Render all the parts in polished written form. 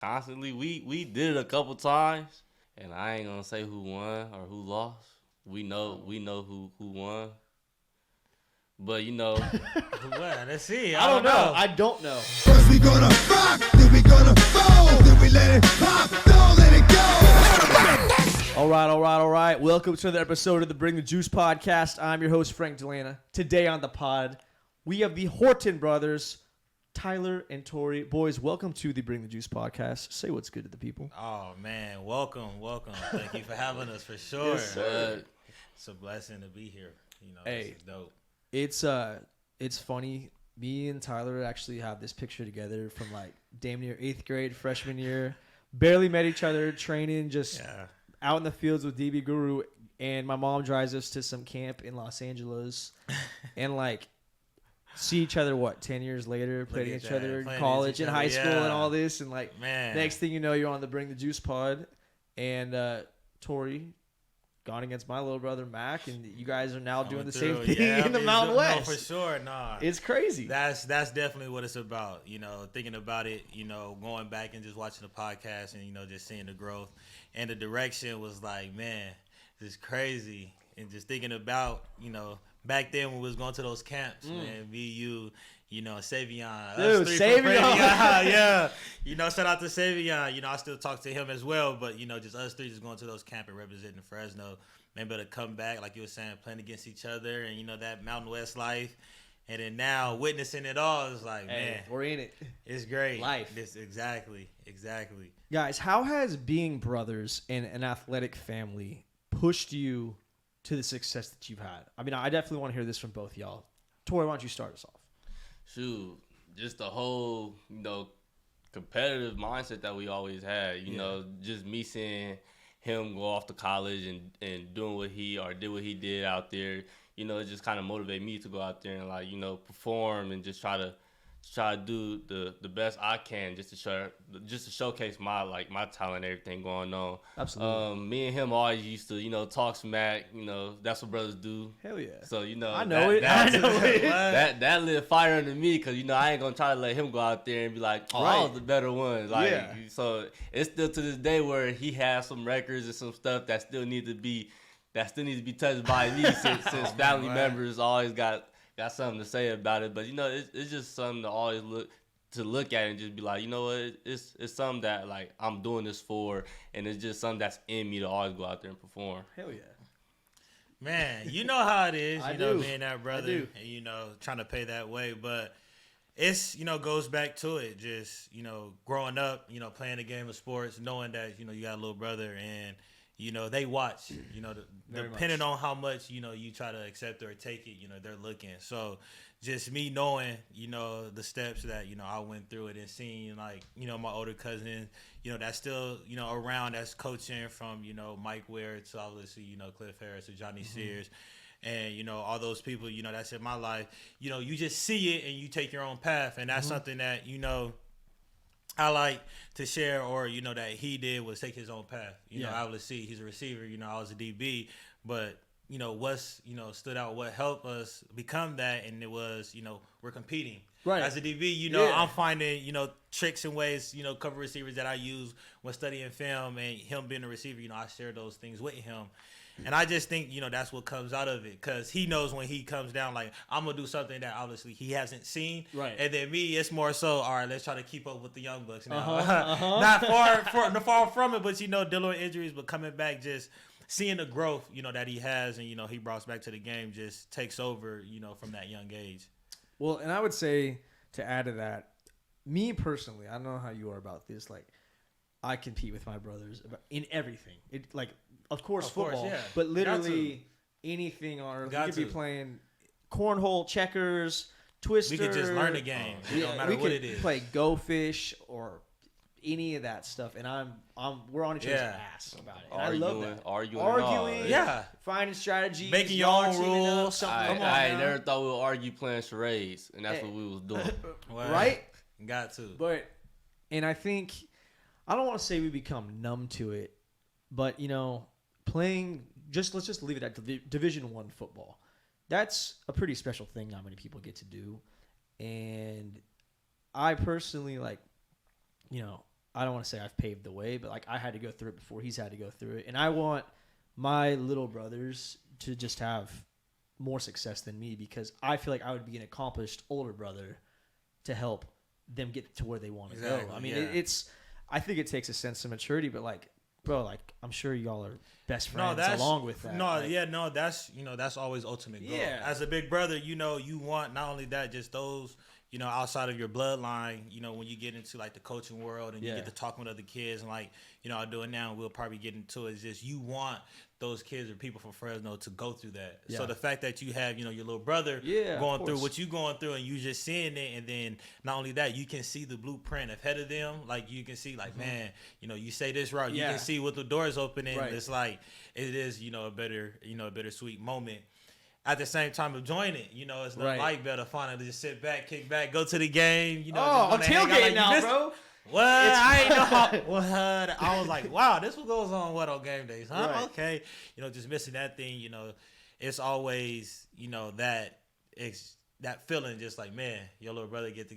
constantly. We did it a couple times, and I ain't gonna say who won or who lost. We know who won. But Well, let's see. I don't know. I don't know. First we gonna rock, then we gonna fold, then we let it pop, don't let it go. All right. Welcome to another episode of the Bring the Juice podcast. I'm your host, Frank Dalena. Today on the pod, we have the Horton brothers, Tyler and Tory. Boys, welcome to the Bring the Juice podcast. Say what's good to the people. Oh, man. Welcome. Thank you for having us for sure. Yes, sir. It's a blessing to be here. Hey, this is dope. It's funny. Me and Tyler actually have this picture together from like damn near 8th grade, freshman year. Barely met each other, training, just out in the fields with DB Guru. And my mom drives us to some camp in Los Angeles. And like, see each other, 10 years later, playing each other in college and high school and all this. And like, next thing you know, you're on the Bring the Juice pod. And Tory gone against my little brother Mac, and you guys are now doing the same thing in the Mountain West. No, for sure. Nah, it's crazy. That's definitely what it's about. Thinking about it, going back and just watching the podcast and just seeing the growth and the direction was like, man, this is crazy. And just thinking about, back then when we was going to those camps, man, me, you, Savion. Dude, Savion. Yeah. Shout out to Savion. I still talk to him as well, but, just us three just going to those camps and representing Fresno. Maybe to come back, like you were saying, playing against each other and, that Mountain West life. And then now witnessing it all is like, man. We're in it. It's great. Life. Exactly. Guys, how has being brothers in an athletic family pushed you to the success that you've had? I mean, I definitely want to hear this from both y'all. Tory, why don't you start us off? Shoot, just the whole, competitive mindset that we always had. Just me seeing him go off to college and doing what he did out there. It just kind of motivated me to go out there and perform and just try to do the best I can just to showcase my talent and everything going on. Absolutely. Me and him always used to talk smack. That's what brothers do. Hell yeah. So I know it. That lit fire under me because I ain't gonna try to let him go out there and be like, oh, I was the better one. So it's still to this day where he has some records and some stuff that still needs to be touched by me since family members always got something to say about it. But it's just something to always look at and just be like, it's something that I'm doing this for, and it's just something that's in me to always go out there and perform. Hell yeah. Man, you know how it is, being that brother and trying to pay that way, but it's goes back to it, just growing up, playing the game of sports, knowing that you got a little brother and they watch, depending on how much, you try to accept or take it, they're looking. So just me knowing, the steps that, I went through it and seeing my older cousin, that's still, around, that's coaching from, Mike Ware to obviously, Cliff Harris to Johnny Sears. And, all those people, that's in my life, you just see it and you take your own path. And that's something that, I like to share, or that he did was take his own path. I would see he's a receiver. I was a DB, but what's stood out, what helped us become that, and it was we're competing. Right. As a DB, I'm finding tricks and ways cover receivers that I use when studying film, and him being a receiver, I share those things with him. And I just think, that's what comes out of it, because he knows when he comes down, I'm going to do something that obviously he hasn't seen. Right. And then me, it's more so, all right, let's try to keep up with the young bucks now. Not far from it, but, dealing with injuries, but coming back, just seeing the growth, that he has and, he brought us back to the game, just takes over, from that young age. Well, and I would say, to add to that, me personally, I don't know how you are about this, I compete with my brothers in everything. Of course, football, but literally anything on earth. We could be playing cornhole, checkers, twister. We could just learn the game. No matter what it is. We could play Go Fish or any of that stuff, and we're on each other's ass about it. And I love that. Arguing, finding strategy, making your own rules. I ain't never thought we would argue playing charades, and that's what we was doing. Right? Got to. And I think, I don't want to say we become numb to it, but playing, let's just leave it at Division I football. That's a pretty special thing not many people get to do. And I personally, I don't want to say I've paved the way, but like I had to go through it before he's had to go through it. And I want my little brothers to just have more success than me because I feel like I would be an accomplished older brother to help them get to where they want to go. I mean, I think it takes a sense of maturity, but like, bro, like I'm sure y'all are best friends along with that. That's always ultimate goal. Yeah. As a big brother, you want not only that, just those, outside of your bloodline, when you get into like the coaching world and you get to talking with other kids and like, I'll do it now and we'll probably get into it. It's just you want those kids or people from Fresno to go through that. Yeah. So the fact that you have, your little brother going through what you going through and you just seeing it, and then not only that, you can see the blueprint ahead of them. Like you can see like, man, you say this route, you can see what the doors opening. Right. It's like, it is, a bittersweet moment. At the same time of enjoying it, it's not like better finally just sit back, kick back, go to the game. I'm tailgating now, bro. What? I ain't know. What? I was like, wow, this what goes on on game days, huh? Right. Okay. Just missing that thing, it's always, that feeling just like, man, your little brother get to,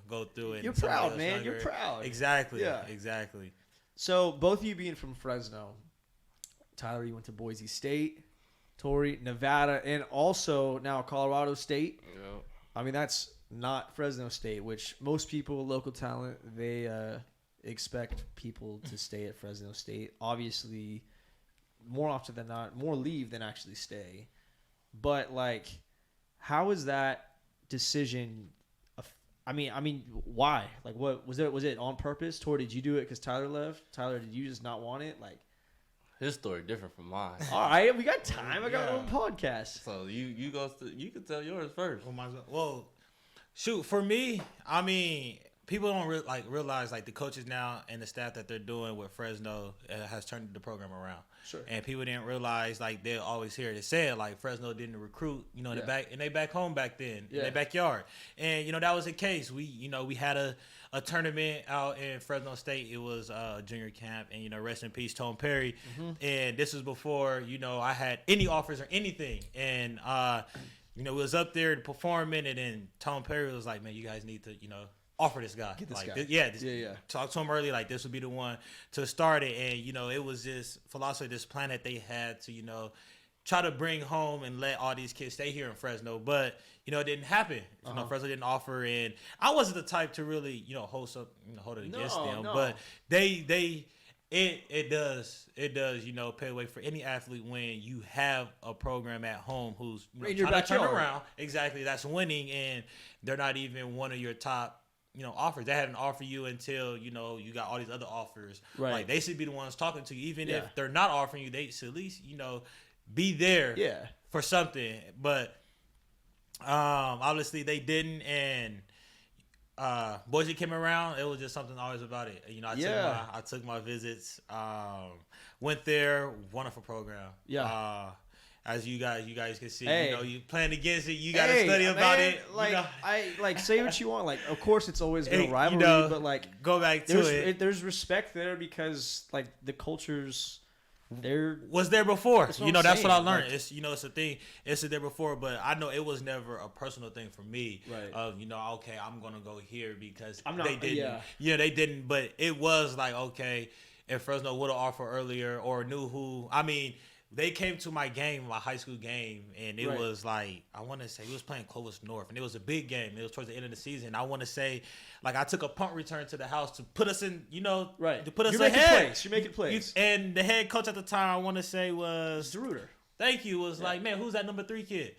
go through it. You're proud, man. Younger. You're proud. Exactly. Yeah. Exactly. So both of you being from Fresno, Tyler, you went to Boise State, Tory, Nevada, and also now Colorado State. Yep. I mean, that's not Fresno State, which most people, local talent, they expect people to stay at Fresno State. Obviously, more often than not, more leave than actually stay. But like, how is that decision? I mean, why? Like, what was it? Was it on purpose? Tory, did you do it because Tyler left? Tyler, did you just not want it? Like, his story different from mine. All right, we got time. I got a little podcast. So you can tell yours first. Well, shoot, for me, I mean, people don't realize like the coaches now and the staff that they're doing with Fresno has turned the program around. Sure. And people didn't realize like they're always hear it said like Fresno didn't recruit, in they back home back then, in their backyard. And that was the case. We had a tournament out in Fresno State. It was junior camp, and rest in peace Tory. Mm-hmm. And this was before I had any offers or anything. And we was up there performing, and then Tom Perry was like, man, you guys need to, offer this guy. Get this like, guy. Talk to him early, like this would be the one to start it. And, it was this philosophy, this plan that they had to, try to bring home and let all these kids stay here in Fresno. But, it didn't happen. Fresno didn't offer, and I wasn't the type to really, hold it against them. No. But it does, pay away for any athlete when you have a program at home who's trying to turn around. Exactly, that's winning, and they're not even one of your top, offers. They hadn't offered you until you got all these other offers. Right. Like they should be the ones talking to you, even if they're not offering you. They should at least be there. For something. But obviously they didn't, and Boise came around. It was just something always about it. I took my visits. Went there. Wonderful program. Yeah. As you guys can see, you playing against it. You got to study about it. I say what you want. Like, of course, it's always been a rivalry, but like, go back to it. There's respect there because like the cultures. Was there before. That's what I learned. Like, it's a thing. It's there before, but I know it was never a personal thing for me. Right. Okay, I'm gonna go here because they didn't. Yeah, they didn't. But it was like, okay, if Fresno would have offered earlier or knew who. I mean, they came to my game, my high school game, and it was like, I want to say we was playing Clovis North, and it was a big game. It was towards the end of the season. I want to say, like, I took a punt return to the house to put us in, to put us ahead. You're making plays. And the head coach at the time, I want to say, was Zeruder. Thank you. Was like, man, who's that number 3 kid?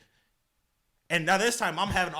And now this time I'm having,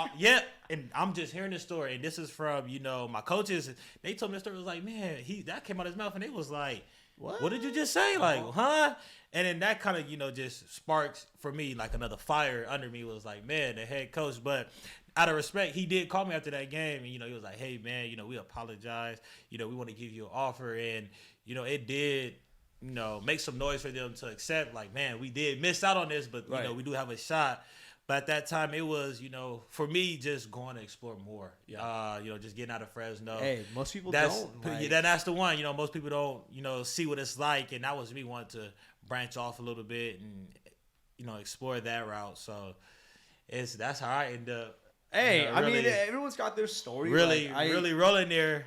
and I'm just hearing this story, and this is from, my coaches. They told me the story. Was like, man, that came out of his mouth, and it was like, what did you just say? Like, huh? And then that kind of, just sparks for me, like another fire under me. Was like, man, the head coach. But out of respect, he did call me after that game. And, he was like, hey, man, we apologize. We want to give you an offer. And, it did, make some noise for them to accept. Like, man, we did miss out on this, but, we do have a shot. But at that time, it was, for me, just going to explore more. Yeah. Just getting out of Fresno. Hey, most people don't. That's the one. Most people don't, see what it's like. And that was me wanting to branch off a little bit and, explore that route. So that's how I end up. Hey, really, everyone's got their story. Really rolling there.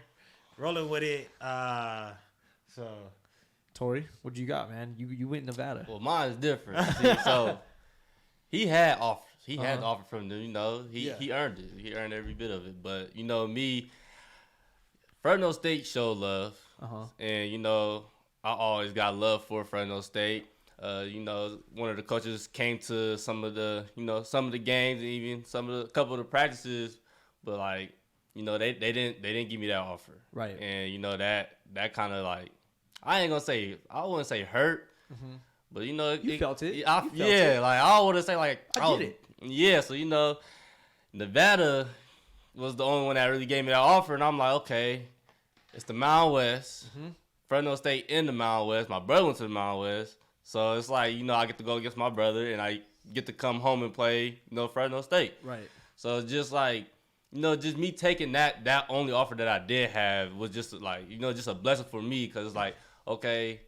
rolling with it. So, Tory, what you got, man? You went Nevada. Well, mine is different. See, so he had offers. He had the offer from them. He earned it. He earned every bit of it. But me, Fresno State showed love, and I always got love for Fresno State. One of the coaches came to some of the games, and even a couple of the practices, but they didn't give me that offer. Right. And that kind of I wouldn't say hurt, but you felt it. I want to say I get it. Yeah, so Nevada was the only one that really gave me that offer, and I'm like, okay, it's the Mountain West, Fresno State in the Mountain West. My brother went to the Mountain West, so it's I get to go against my brother, and I get to come home and play, Fresno State. Right. So it's just just me taking that only offer that I did have was just just a blessing for me, because it's okay,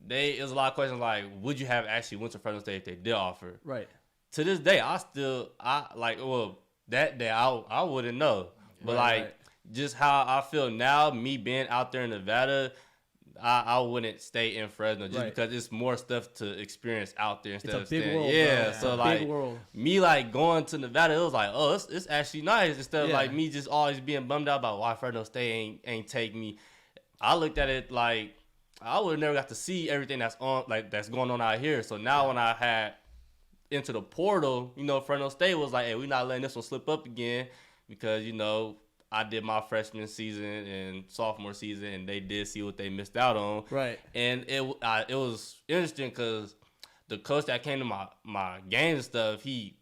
it was a lot of questions would you have actually went to Fresno State if they did offer? Right. To this day, that day I wouldn't know, but just how I feel now, me being out there in Nevada, I wouldn't stay in Fresno just because it's more stuff to experience out there instead of staying. World, yeah, bro. so big world. Me going to Nevada, it was it's actually nice instead of me just always being bummed out about why Fresno State ain't take me. I looked at it I would have never got to see everything that's going on out here. So now when I had into the portal, Fresno State was hey, we're not letting this one slip up again, because I did my freshman season and sophomore season, and they did see what they missed out on. Right. And it was interesting because the coach that came to my game and stuff, he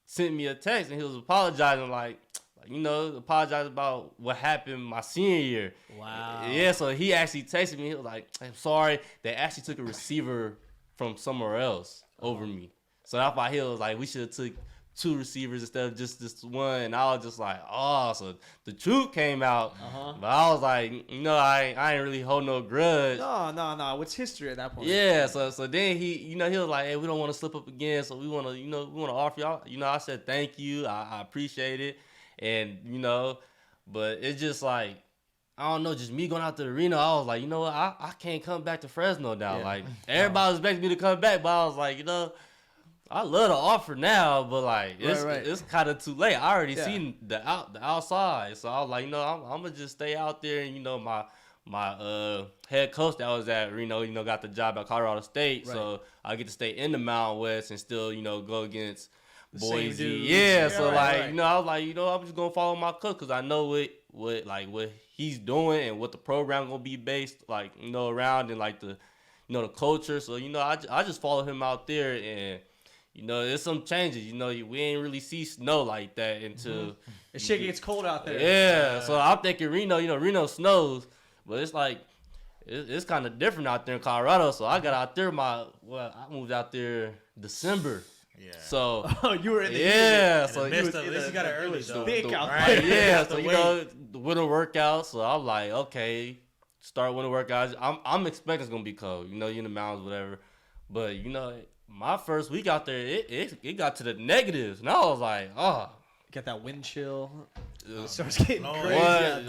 sent me a text and he was apologizing apologize about what happened my senior year. Wow. Yeah, so he actually texted me. He was I'm sorry. They actually took a receiver from somewhere else over me. So that's why he was we should have took 2 receivers instead of just this one. And I was just so the truth came out. But I was I ain't really hold no grudge. No. What's history at that point? Yeah, so then he, he was hey, we don't want to slip up again, so we want to, we want to offer y'all. I said thank you. I appreciate it. And, but it's just I don't know, just me going out to the arena, I was what, I can't come back to Fresno now. Yeah. Everybody was expecting me to come back, but I was I love the offer now, but it's kind of too late. I already seen the outside, so I was I'm gonna just stay out there. And my head coach that was at Reno, got the job at Colorado State, so I get to stay in the Mountain West and still go against Boise. Yeah, so I was I'm just gonna follow my coach, because I know what he's doing and what the program gonna be based around, and the culture. So I just follow him out there, and there's some changes. We ain't really see snow like that until it gets cold out there. Yeah, so I'm thinking Reno. Reno snows, but it's it's kind of different out there in Colorado. So I got out there. I moved out there December. Yeah. So you were in the so at least you got it early though. Thick out there. Yeah, so the winter workouts. So I'm okay, start winter workouts. I'm expecting it's gonna be cold. In the mountains, whatever. But my first week out there, it got to the negatives, and I was got that wind chill. Starts getting crazy.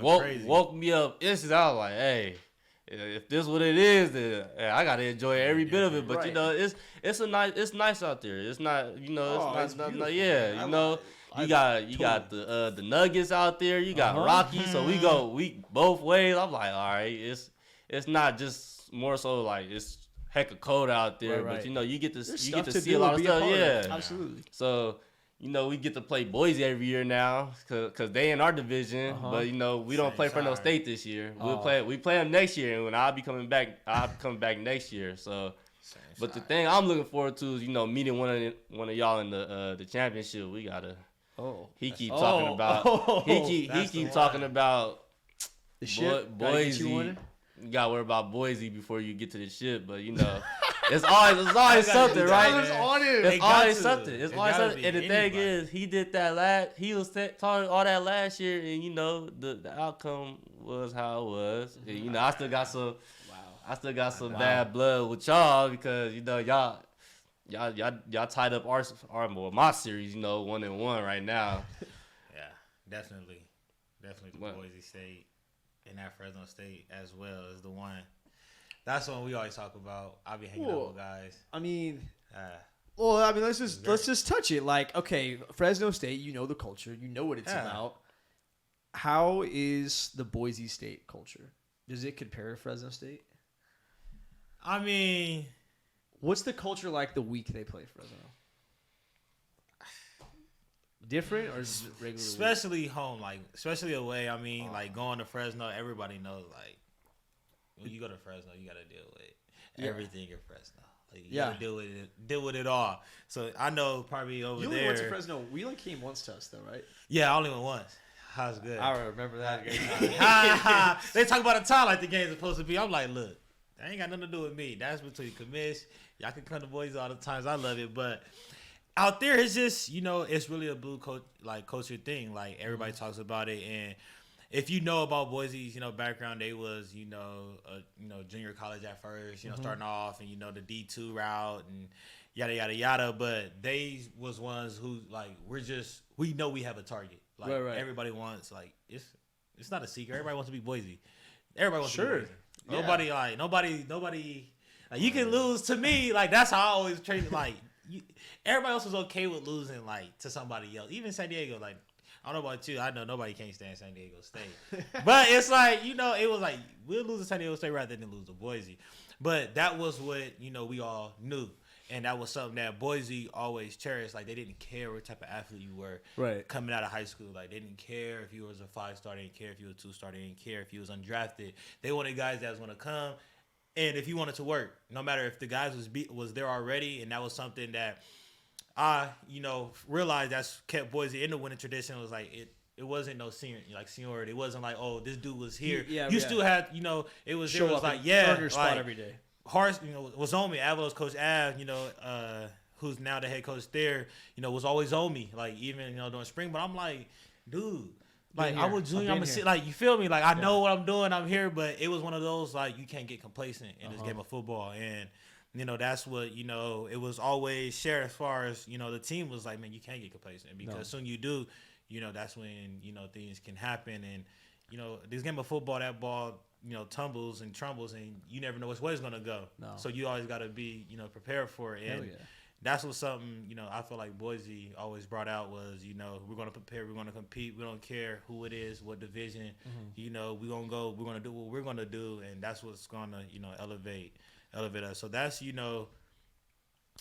Crazy. Woke me up instantly. I was hey, if this what it is, then I gotta enjoy every bit of it. But it's nice out there. It's not, it's not you got the Nuggets out there. You got Rocky. So we both ways. I'm all right. It's not just more so it's hecka cold out there, but you get to see a lot of stuff. Yeah, absolutely. So we get to play Boise every year now, cause they in our division, but we don't play Fresno State this year. We play them next year, and when I'll be coming back next year. So, but the thing I'm looking forward to is meeting one of y'all in the championship. We gotta. He keep talking about. He keep talking about the ship. Boise. You gotta worry about Boise before you get to the ship, but it's always something, right? It's always something. It's always something. And the thing is, he did that he was talking all that last year, and the outcome was how it was. And, I still got some. Wow. I still got some bad blood with y'all, because y'all tied up my series, 1-1 right now. Yeah, definitely Boise State. and at Fresno State as well is the one. That's one we always talk about. I'll be hanging out with guys. I mean, let's just touch it. Like, okay, Fresno State, you know the culture, you know what it's about. How is the Boise State culture? Does it compare to Fresno State? I mean, what's the culture like the week they play Fresno? Different or is it regular? Especially home, like especially away. I mean, like going to Fresno, everybody knows like when you go to Fresno, you got to deal with everything in Fresno. Like, you got to deal with it all. So I know probably over there. You only went to Fresno. We only came once to us though, right? Yeah, I only went once. That was good. I remember that. They talk about a time like the game's supposed to be. I'm like, look, that ain't got nothing to do with me. That's between commish. Y'all can come to Boise all the times. I love it, but out there, it's just, it's really a blue culture thing. Like everybody talks about it, and if you know about Boise's, background, they was, junior college at first, starting off, and the D2 route and yada yada yada. But they was ones who we know we have a target. Like right. Everybody wants it's not a secret. Everybody wants to be Boise. Everybody wants to be Boise. Yeah. Nobody. Like, you can lose to me. Like that's how I always treat it. Everybody else was okay with losing to somebody else. Even San Diego, I don't know about you. I know nobody can't stand San Diego State. But it's it was like we'll lose to San Diego State rather than lose to Boise. But that was what, we all knew. And that was something that Boise always cherished. Like they didn't care what type of athlete you were coming out of high school. Like they didn't care if you was a 5-star, they didn't care if you were a 2-star, they didn't care if you was undrafted. They wanted guys that was gonna come. And if you wanted to work, no matter if the guys was there already, and that was something that I, realized that's kept Boise in the winning tradition. Was it wasn't no seniority. It wasn't like, oh, this dude was here. You still had, it was show there was up earn your spot every day. Harsh, was on me. Avalos coach Av, who's now the head coach there, was always on me. Like even during spring, but I'm like, dude. Like I was junior, I'm a sit. Like you feel me? Like I know what I'm doing. I'm here, but it was one of those you can't get complacent in this game of football, and that's what it was always shared as far as the team was like, man, you can't get complacent because soon you do, that's when things can happen, and this game of football, that ball tumbles and trumbles, and you never know which way it's gonna go. No. So you always got to be prepared for it, and that's what something, I feel like Boise always brought out was, we're going to prepare, we're going to compete, we don't care who it is, what division, we're going to go, we're going to do what we're going to do, and that's what's going to, elevate us. So that's,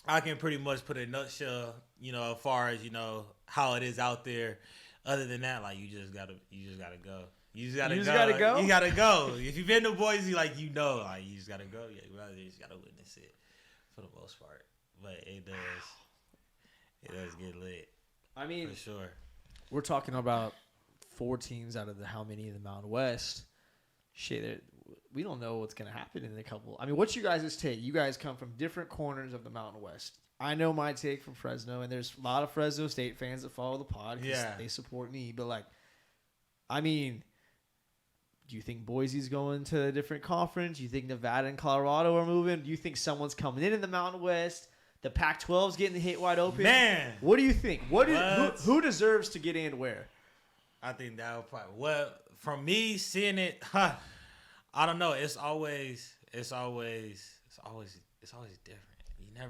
I can pretty much put it in a nutshell, as far as, how it is out there. Other than that, you just got to go. You just gotta go. You gotta go. If you've been to Boise, you just gotta go. Yeah, you just gotta witness it for the most part. But it does get lit. I mean, for sure. We're talking about 4 teams out of how many in the Mountain West? Shit, we don't know what's gonna happen in a couple. I mean, what's your guys' take? You guys come from different corners of the Mountain West. I know my take from Fresno, and there's a lot of Fresno State fans that follow the pod because they support me. But I mean, do you think Boise's going to a different conference? Do you think Nevada and Colorado are moving? Do you think someone's coming in the Mountain West? The Pac-12's getting hit wide open. Man, what do you think? Who deserves to get in where? I think that would probably from me seeing it. I don't know. It's always different.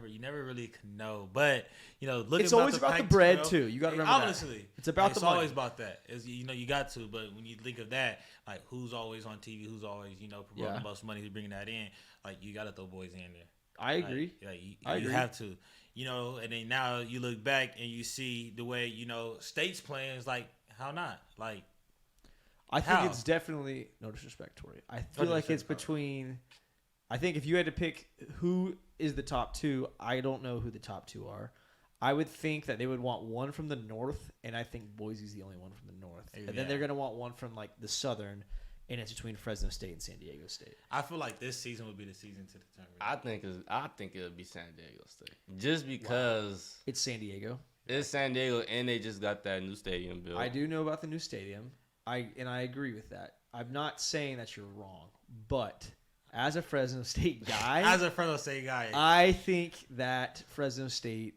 You never really can know. But looking. It's always about the bread too. You got to remember honestly, that. It's about the money. Always about that. You got to. But when you think of that, who's always on TV, who's always promoting the most money, who's bringing that in, you got to throw Boise in there. I agree. You have to, and then now you look back and you see the way states playing is how not I think it's definitely no disrespect, Tory. I feel like it's between. I think if you had to pick who is the top 2, I don't know who the top 2 are. I would think that they would want one from the north, and I think Boise's the only one from the north, and then they're gonna want one from the southern. And it's between Fresno State and San Diego State. I feel like this season would be the season to determine. I think it'll be San Diego State, just because it's San Diego. It's San Diego, and they just got that new stadium built. I do know about the new stadium. I agree with that. I'm not saying that you're wrong, but as a Fresno State guy, I think that Fresno State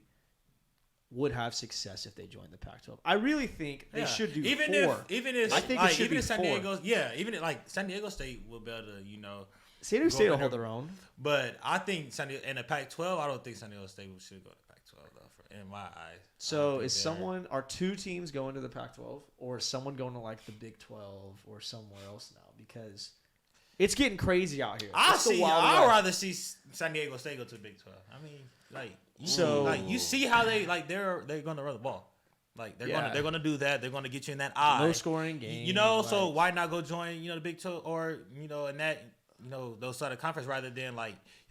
would have success if they joined the Pac-12. I really think they should do even 4. Even if I think like, it should even be if San 4. Diego, even if, like San Diego State will be able to, San Diego State will hold their own. But I think San Diego in the Pac-12, I don't think San Diego State should go to Pac-12 though, in my eyes. So are 2 teams going to the Pac-12, or is someone going to like the Big 12 or somewhere else now? Because it's getting crazy out here. I'd rather see San Diego State go to the Big 12. I mean, you see how they're going to run the ball. Like they're gonna do that. They're gonna get you in that eye. Low scoring game. So why not go join the Big 12 or in that those sort of conference rather than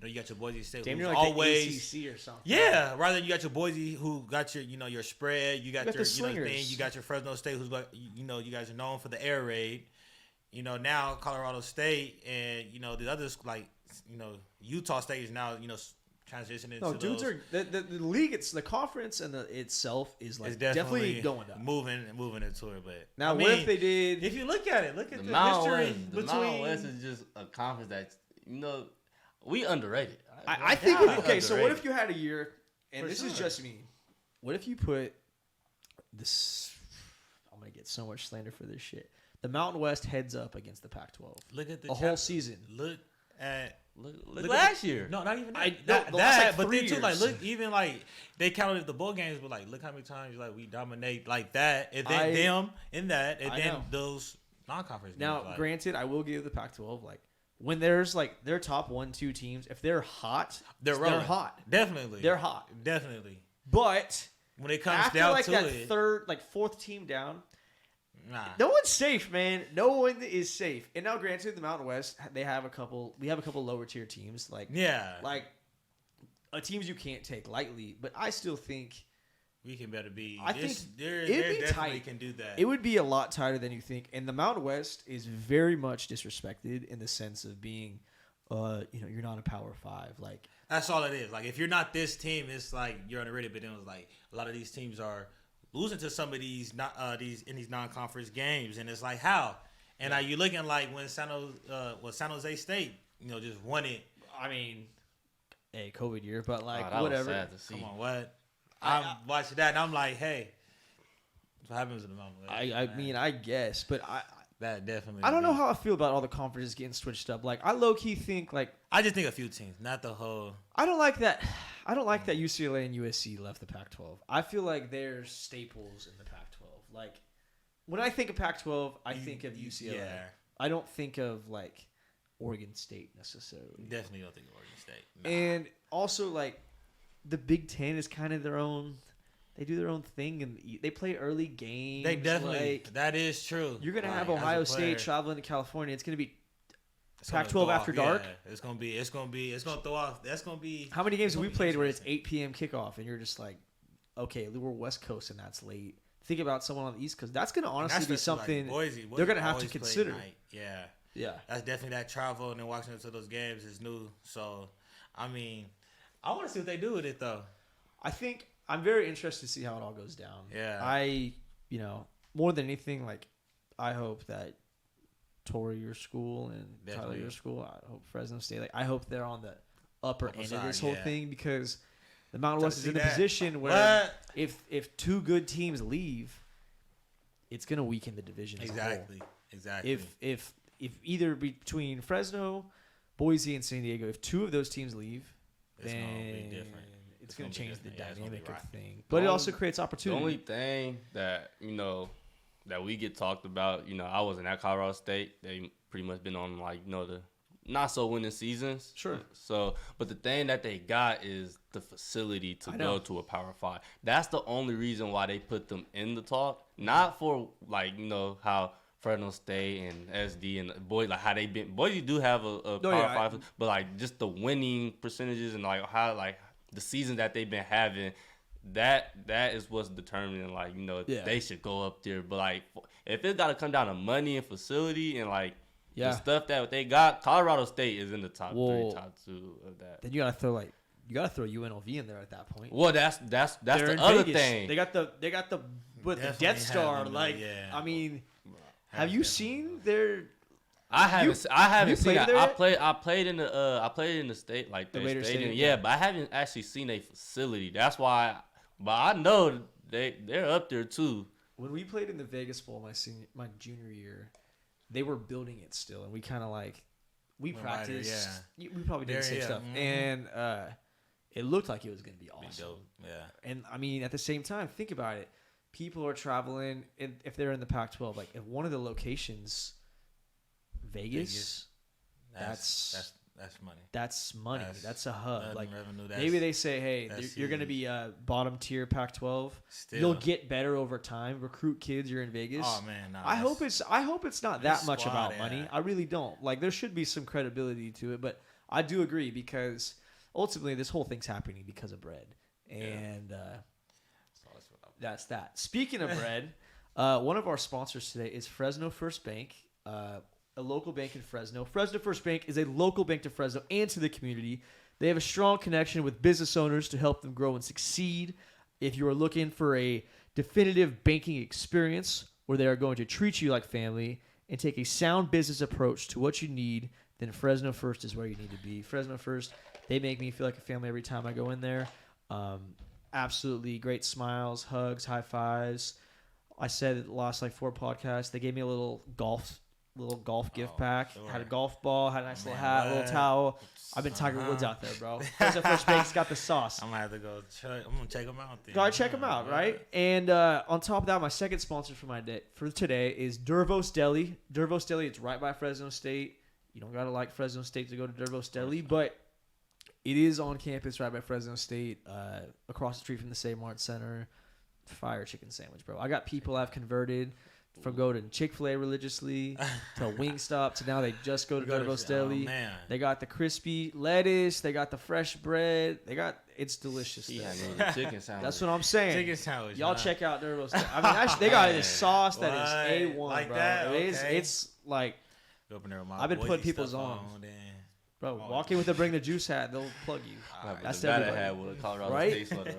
you got your Boise State who's like always the ACC or something. Yeah, rather than you got your Boise who got your your spread. You got your thing. You got your Fresno State who's you guys are known for the air raid. Now Colorado State and the others Utah State is now transitioning. No, dudes are the league. It's the conference and itself is like definitely going up, moving into it. But now, what if they did? If you look at it, look at the Mountain history West, between. The Mountain West is just a conference that we underrated. I think. Okay, so what if you had a year, and this is just me. What if you put this? I'm gonna get so much slander for this shit. The Mountain West heads up against the Pac-12. Look at the whole season. Look at. Look last year. No, not even that. But then too, look, even they counted the bowl games, but look how many times we dominate like that, and then them in that, and then those non-conference. Now, games, granted, I will give the Pac-12 when there's their top 1-2 teams, if they're hot, they're hot. Definitely, they're hot. Definitely. But when it comes after down to that it, third, 4th team down. Nah. No one's safe, man. No one is safe. And now, granted, the Mountain West, we have a couple lower tier teams, teams you can't take lightly. But I still think we can better be. I think it'd be tight. Can do that. It would be a lot tighter than you think. And the Mountain West is very much disrespected in the sense of being, you're not a Power 5. That's all it is. If you're not this team, it's you're underrated. But then it was a lot of these teams are losing to some of these non-conference games, and it's how. And are you looking when San Jose State, just won it? I mean, COVID year, but whatever. Was sad to see. Come on, what? I'm watching that, and I'm hey, what happens in the moment? I mean, I guess, but that definitely. I don't know how I feel about all the conferences getting switched up. I low key think I just think a few teams, not the whole. I don't like that. I don't like that UCLA and USC left the Pac-12. I feel like they're staples in the Pac-12. When I think of Pac-12, I think of UCLA. Yeah. I don't think of Oregon State necessarily. Definitely don't think of Oregon State. Nah. And also the Big Ten is kind of their own. They do their own thing and they play early games. They definitely. That is true. You're gonna have Ohio State traveling to California. It's gonna be Pac-12 after dark. Yeah, it's gonna throw off. That's gonna be. How many games have we played where it's 8 p.m. kickoff and you're just okay, we're West Coast and that's late. Think about someone on the East Coast. That's gonna honestly be something Boise they're gonna have to consider. Yeah. That's definitely that travel and then watching into those games is new. So, I mean, I want to see what they do with it though. I think I'm very interested to see how it all goes down. Yeah. More than anything, I hope that Tory, your school, and Definitely. Tyler, your school, I hope Fresno State, I hope they're on the upper end of this whole thing because the Mountain West is in a position where if 2 good teams leave, it's going to weaken the division as a whole. Exactly. If either between Fresno, Boise, and San Diego, if 2 of those teams leave, it's then gonna be different. It's going to change the dynamic of the thing. But it also creates the opportunity. only thing that, that we get talked about, I wasn't at Colorado State. They pretty much been on the not so winning seasons. Sure. So, but the thing that they got is the facility to go to a Power 5. That's the only reason why they put them in the talk. Not for how Fresno State and SD and Boise, how they been. Boise do have a Power 5, but just the winning percentages and how the season that they've been having. That is what's determining they should go up there. But if it got to come down to money and facility and the stuff that they got, Colorado State is in the top 3, top 2 of that. Then you gotta throw UNLV in there at that point. Well, that's the other thing. They got the Death Star. I mean, have you seen their? I haven't seen it. I played in the state the Raider stadium. Stadium. Yeah, but I haven't actually seen a facility. That's why But I know they're up there too. When we played in the Vegas Bowl my junior year, they were building it still, and we kind of we practiced. We probably did the same stuff, and it looked like it was going to be awesome. Yeah. And I mean, at the same time, think about it. People are traveling, and if they're in the Pac-12, like if one of the locations, Vegas. That's money. That's money. That's a hub. Like revenue, maybe they say, hey, you're going to be a bottom tier Pac-12. You'll get better over time. Recruit kids. You're in Vegas. Oh man, no, I hope it's not that much about money. I really don't. Like there should be some credibility to it, but I do agree because ultimately this whole thing's happening because of bread, and that's that. Speaking of bread, one of our sponsors today is Fresno First Bank. A local bank in Fresno. Fresno First Bank is a local bank to Fresno and to the community. They have a strong connection with business owners to help them grow and succeed. If you are looking for a definitive banking experience where they are going to treat you like family and take a sound business approach to what you need, then Fresno First is where you need to be. Fresno First, they make me feel like a family every time I go in there. Absolutely great smiles, hugs, high fives. I said it last 4 podcasts. They gave me a little golf gift pack. Sure. Had a golf ball, had a nice little hat, a little towel. I've been Tiger Woods out there, bro. Fresno First Bank's got the sauce. I'm gonna have to go. I'm gonna check them out. Gotta check them out, right? And on top of that, my second sponsor for today is Dervos Deli. Dervos Deli, it's right by Fresno State. You don't gotta like Fresno State to go to Dervos Deli, but it is on campus right by Fresno State, across the street from the Save Mart Center. Fire chicken sandwich, bro. I got people I've converted from going to Chick-fil-A religiously to Wingstop to now they just go to Dervos Deli. Man. They got the crispy lettuce. They got the fresh bread. It's delicious. Chicken sandwich. That's what I'm saying. Chicken sandwich. Y'all check out Dervos Deli. I mean, actually, they got this sauce that is A1, like bro. that? It's like Go up in there with my I've been putting people's on. Bro, walk in with a Bring the Juice hat. They'll plug you. That's everybody. Hat with a Colorado right? State sweater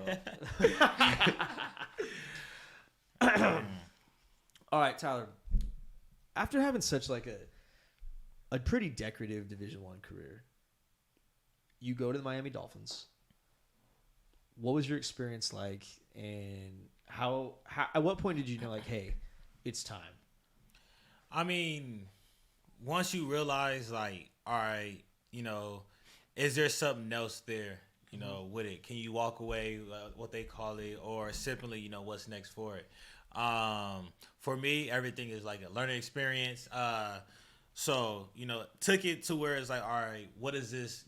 on. All right, Tyler. After having such a pretty decorative Division I career, you go to the Miami Dolphins. What was your experience like, and how at what point did you know hey, it's time? I mean, once you realize all right, is there something else there, with it? Can you walk away, what they call it, or simply, what's next for it? For me, everything is like a learning experience. So, took it to where it's all right, what is this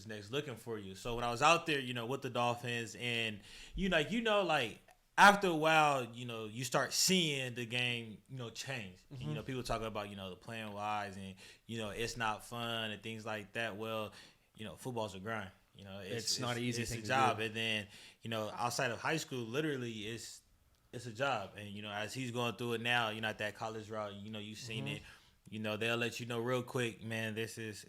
next looking for you? So when I was out there, with the Dolphins and, after a while, you start seeing the game, change. Mm-hmm. And, people talk about, the playing wise and, it's not fun and things like that. Well, football's a grind. It's not easy. It's a job. And then, outside of high school, literally it's a job. And, as he's going through it now, at that college route, you've seen mm-hmm. it. They'll let you know real quick, man, this is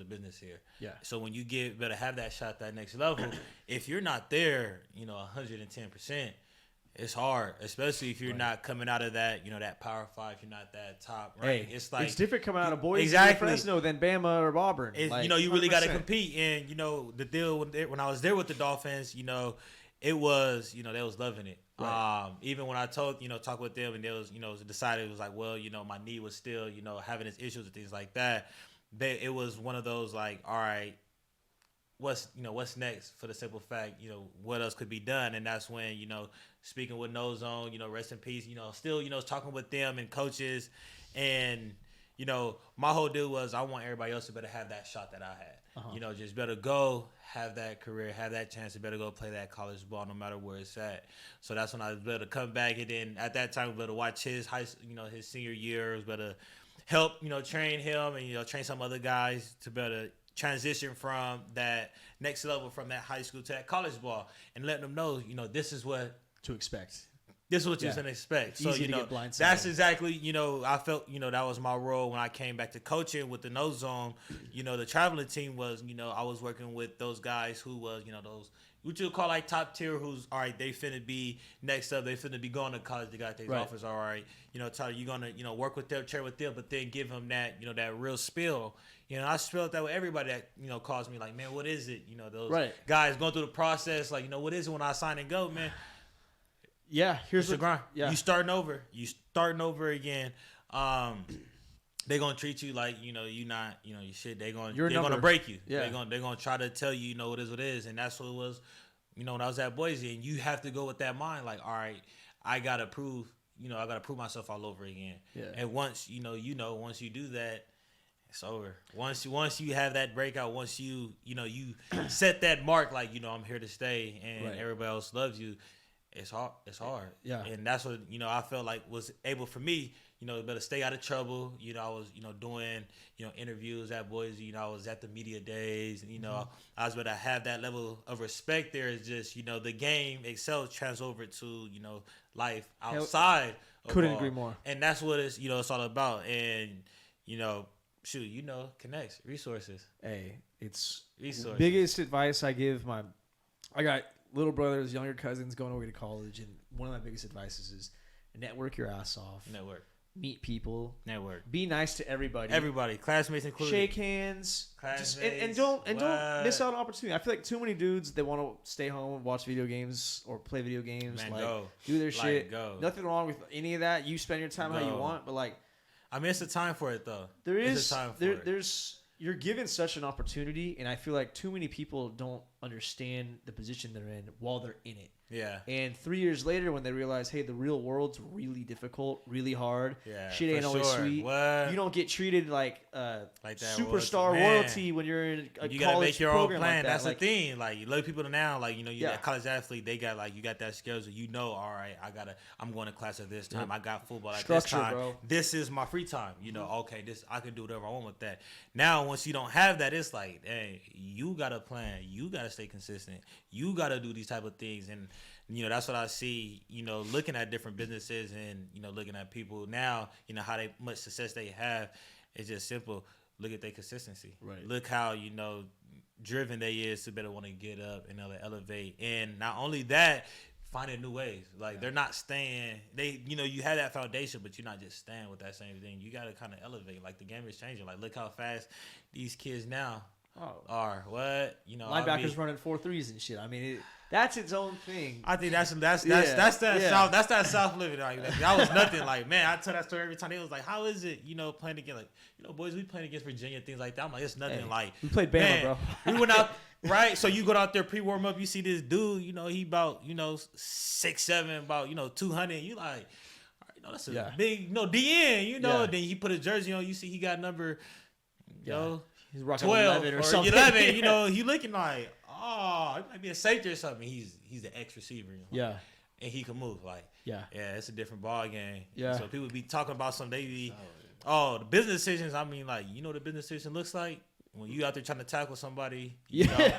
a business here. Yeah. So when you better have that shot, that next level, if you're not there, 110%, it's hard, especially if you're not coming out of that, that Power 5, you're not that top, right? Hey, it's different coming out of Boise or Fresno than Bama or Auburn. You really got to compete. And, the deal when I was there with the Dolphins, it was, they was loving it. Right. Even when I talk with them and they was, decided it was well, my knee was still, having its issues and things like that. It was one of those all right, what's next, for the simple fact, what else could be done. And that's when, speaking with No Zone, rest in peace, still, talking with them and coaches. And, my whole deal was I want everybody else to better have that shot that I had. Uh-huh. Just better go have that career, have that chance to better go play that college ball no matter where it's at. So that's when I was better to come back. And then at that time, better watch his his senior year. It was better help, train him and, train some other guys to better transition from that next level, from that high school to that college ball, and letting them know, this is what to expect. this is what you're going to expect. So, Easy you to know, get blindsided. that's exactly, you know, I felt, you know, that was my role when I came back to coaching with the No Zone. You know, the traveling team was, you know, I was working with those guys who was, you know, those, what you would call like top tier, who's, all right, they finna be next up. They finna be going to college. They got their offers, all right. You know, Tyler, you're going to, you know, work with them, share with them, but then give them that, you know, that real spill. You know, I spelled that with everybody that, you know, calls me like, man, what is it? You know, those guys going through the process, like, you know, what is it when I sign and go, man? Yeah, here's the grind. Yeah. You starting over again. They gonna treat you like, you know, you not, you know, you shit. They're gonna break you. Yeah. They're gonna try to tell you, you know, what is what it is, and that's what it was. You know, when I was at Boise, and you have to go with that mind, like, all right, I gotta prove myself all over again. Yeah. And once you do that, it's over. Once you have that breakout, once you set that mark, like, you know, I'm here to stay, and everybody else loves you. It's hard. Yeah. And that's what, you know, I felt like was able for me, you know, better stay out of trouble. You know, I was, you know, doing, you know, interviews at Boise. You know, I was at the media days. And, you know, I was able to have that level of respect there. It's just, you know, the game itself trans over to, you know, life outside of Couldn't ball. agree more. And that's what it's, you know, it's all about. And, you know, shoot, you know, connects, resources. Hey, it's resources. Biggest advice I give I got little brothers, younger cousins going away to college, and one of my biggest advices is network your ass off. Network. Meet people. Network. Be nice to everybody. Everybody, classmates included. Shake hands. And don't miss out on opportunity. I feel like too many dudes, they want to stay home and watch video games or play video games. Man, like do their shit. Go. Nothing wrong with any of that. You spend your time how you want, but like I mean, it's a time for it though. There's you're given such an opportunity, and I feel like too many people don't understand the position they're in while they're in it. Yeah. And 3 years later, when they realize, hey, the real world's really difficult, really hard. Yeah. Shit ain't always sweet. What? You don't get treated like that superstar royalty when you're in a you college gotta make your own plan. Like that. That's the thing. Like, you look people now, like, you know, you're a college athlete. They got like, you got that schedule. You know, all right, I'm going to class at this time. Yep. I got football at this time. Bro. This is my free time. You know, okay, I can do whatever I want with that. Now, once you don't have that, it's like, hey, you gotta plan. You gotta stay consistent. You gotta do these type of things. And you know, that's what I see, you know, looking at different businesses and, you know, looking at people now, you know, how much success they have. It's just simple. Look at their consistency. Right. Look how, you know, driven they is to better want to get up and elevate. And not only that, finding new ways. Like, they're not staying. You know, you have that foundation, but you're not just staying with that same thing. You got to kind of elevate. Like, the game is changing. Like, look how fast these kids now are. What? You know, linebackers running 4.3s and shit. I mean, that's its own thing. I think that's that South living. Like, that was nothing. Like, man, I tell that story every time. They was like, how is it, you know, playing against, like, you know, boys, we playing against Virginia, things like that. I'm like, it's nothing. Like, we played Bama, man, bro. We went out, right? So you go out there pre-warm up, you see this dude, you know, he about, you know, 6'7", about, you know, 200. You like, all right, you know, that's a big, you know, DN, you know. Then he put a jersey on. You see he got number, you know, he's rocking 12 11 or something. 11. You know, he looking like, oh, he might be a safety or something. He's the X receiver. You know? Yeah. And he can move. Like, yeah, it's a different ball game. Yeah. So people be talking about some, they be, the business decisions. I mean, like, you know what a business decision looks like? When you out there trying to tackle somebody, you know,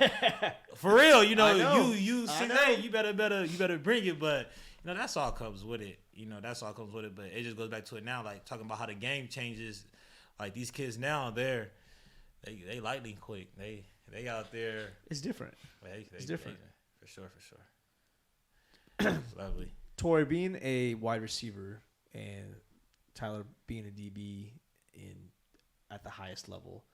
for real, you know, you see that, you better bring it. But, you know, that's all comes with it. You know, that's all comes with it. But it just goes back to it now, like, talking about how the game changes. Like, these kids now, they lightning quick. They out there. It's different. It's different. For sure. It's lovely. Tory, being a wide receiver and Tyler being a DB at the highest level,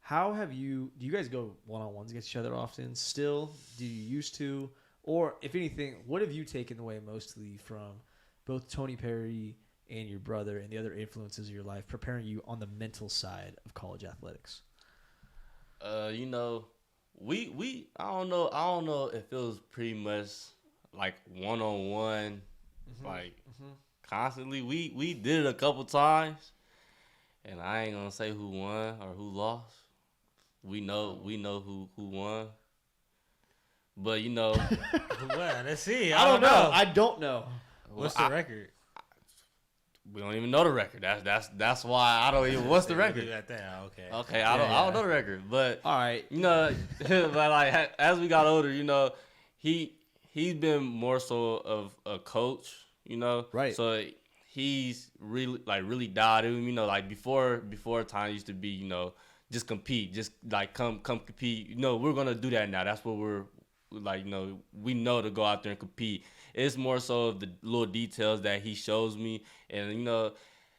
do you guys go one-on-ones against each other often still? Do you used to? Or, if anything, what have you taken away mostly from both Tony Perry and your brother and the other influences of your life preparing you on the mental side of college athletics? You know, I don't know if it was pretty much like one-on-one, like constantly. We did it a couple times, and I ain't gonna say who won or who lost. We know who won, but you know, who won? Let's see. I don't know. I don't know. What's the record? We don't even know the record. That's why I don't even. What's the record? Okay. I don't know the record, but all right. You know, but like as we got older, you know, he's been more so of a coach. you know? Right. So he's really dialed in, you know, like before time used to be, you know, just compete, just like come compete. You know, we're gonna do that now. That's what we're like, you know, we know to go out there and compete. It's more so of the little details that he shows me, and you know,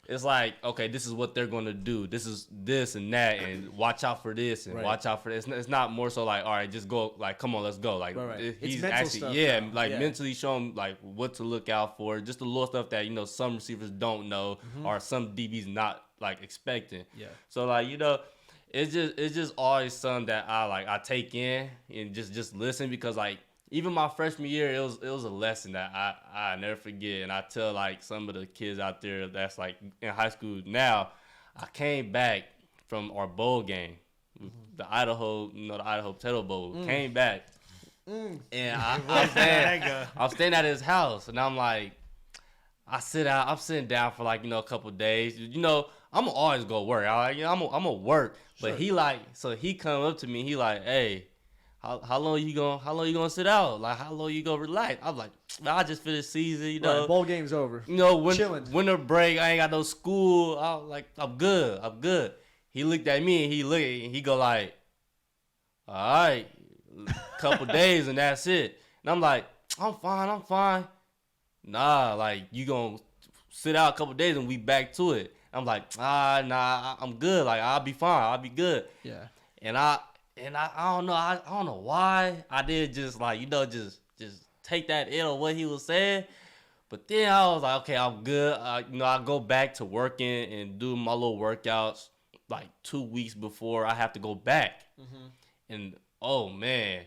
it's like, okay, this is what they're gonna do. This is this and that, and watch out for this and watch out for this. It's not more so like, all right, just go, like, come on, let's go. Like he's actually, mentally showing like what to look out for, just the little stuff that, you know, some receivers don't know or some DBs not like expecting. Yeah. So like, you know, it's just always something that I take in and just listen, because like even my freshman year, it was a lesson that I never forget. And I tell like some of the kids out there that's like in high school now, I came back from our bowl game, the Idaho Potato Bowl, came back, and I'm staying at his house, and I'm like, I'm sitting down for like, you know, a couple of days, you know. I'm gonna always go work. I'm gonna work, but he come up to me. He like, hey, how long you gonna sit out? Like, how long you gonna relax? I'm like, I just finished season, you know. Right, bowl game's over. You know, winter break. I ain't got no school. I'm good. He looked at me and he go like, all right, couple days and that's it. And I'm like, I'm fine. Nah, like, you gonna sit out a couple days and we back to it. I'm like, nah, I'm good. Like, I'll be fine. I'll be good. Yeah. And I don't know. I don't know why I did just like, you know, just take that in on what he was saying. But then I was like, okay, I'm good. You know, I go back to working and do my little workouts like 2 weeks before I have to go back. And oh man,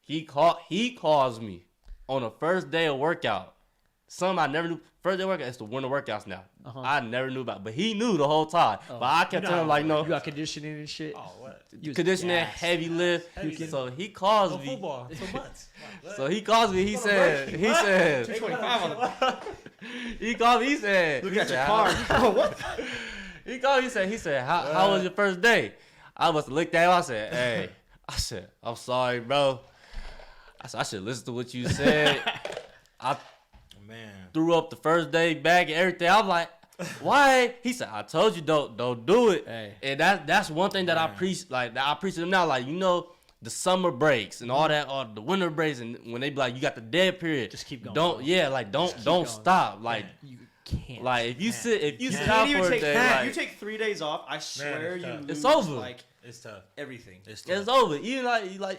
he calls me on the first day of workout. Something I never knew. First day workout is the winter workouts now. I never knew about it. But he knew the whole time. But I kept telling him, like, no. You got conditioning and shit? Oh, what? Conditioning, heavy lift. So he calls me. Football. So months. So he calls me. He said. 225 on the He called me. He said. Look at your car. What? He called me. He said, how was your first day? I must have looked at him. I said, hey. I said, I'm sorry, bro. I should listen to what you said. Threw up the first day back and everything. I'm like, why? He said, I told you don't do it. Hey. And that's one thing that I appreciate him now. Like, you know, the summer breaks and all that, or the winter breaks, and when they be like, you got the dead period, just keep going. Don't stop. Like, you can't. Like, if you sit out for a day, you take 3 days off, I swear you lose. It's over. Like, it's tough. Everything. It's over. Even